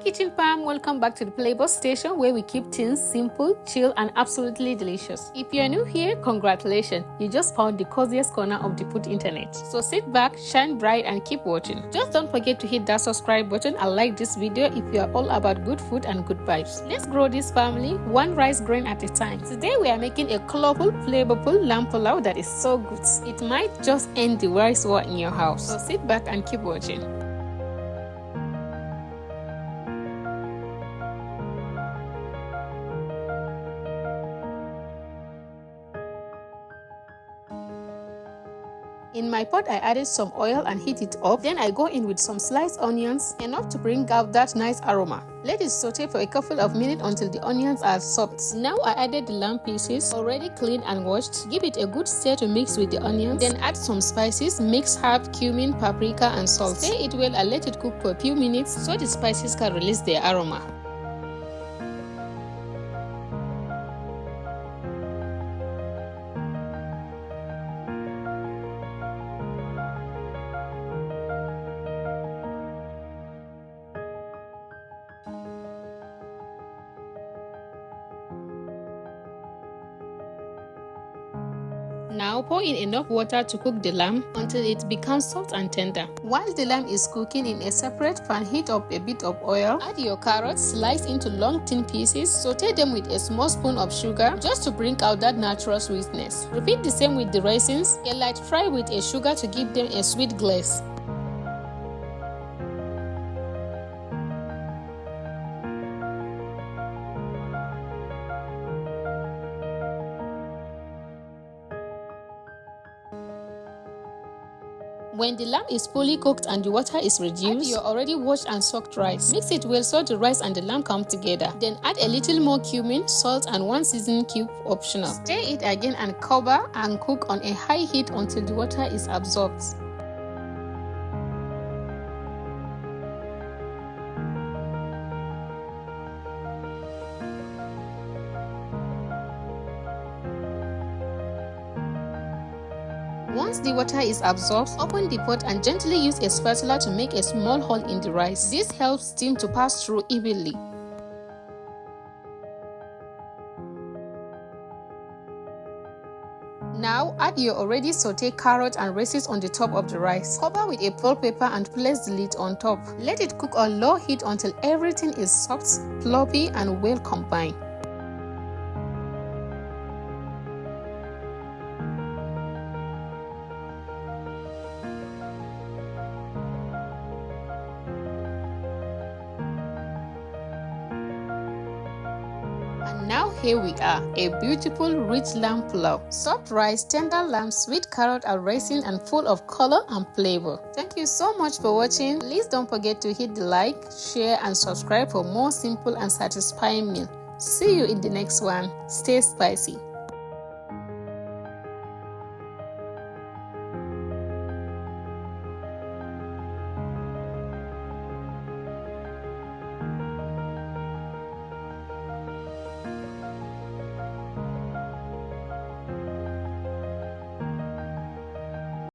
Kitchen fam, welcome back to the Playboy Station where we keep things simple, chill and absolutely delicious. If you're new here, congratulations, you just found the coziest corner of the food internet. So sit back, shine bright and keep watching. Just don't forget to hit that subscribe button and like this video if you are all about good food and good vibes. Let's grow this family one rice grain at a time. Today we are making a colorful, flavorful lamb pulao that is so good. It might just end the rice war in your house. So sit back and keep watching. In my pot, I added some oil and heat it up. Then I go in with some sliced onions, enough to bring out that nice aroma. Let it saute for a couple of minutes until the onions are soft. Now I added the lamb pieces, already cleaned and washed. Give it a good stir to mix with the onions. Then add some spices, mix herb, cumin, paprika and salt. Stir it well and let it cook for a few minutes so the spices can release their aroma. Now pour in enough water to cook the lamb until it becomes soft and tender. While the lamb is cooking in a separate pan, heat up a bit of oil. Add your carrots sliced into long thin pieces. Saute them with a small spoon of sugar just to bring out that natural sweetness. Repeat the same with the raisins. A light fry with a sugar to give them a sweet glaze. When the lamb is fully cooked and the water is reduced, add your already washed and soaked rice. Mix it well so the rice and the lamb come together. Then add a little more cumin, salt and one seasoning cube optional. Stir it again and cover and cook on a high heat until the water is absorbed. Once the water is absorbed, open the pot and gently use a spatula to make a small hole in the rice. This helps steam to pass through evenly. Now add your already sauteed carrot and raisins on the top of the rice. Cover with a bell pepper and place the lid on top. Let it cook on low heat until everything is soft, fluffy and well combined. And now here we are, a beautiful rich lamb pulao. Soft rice, tender lamb, sweet carrot and raisin and full of color and flavor. Thank you so much for watching. Please don't forget to hit the like, share and subscribe for more simple and satisfying meal. See you in the next one. Stay spicy.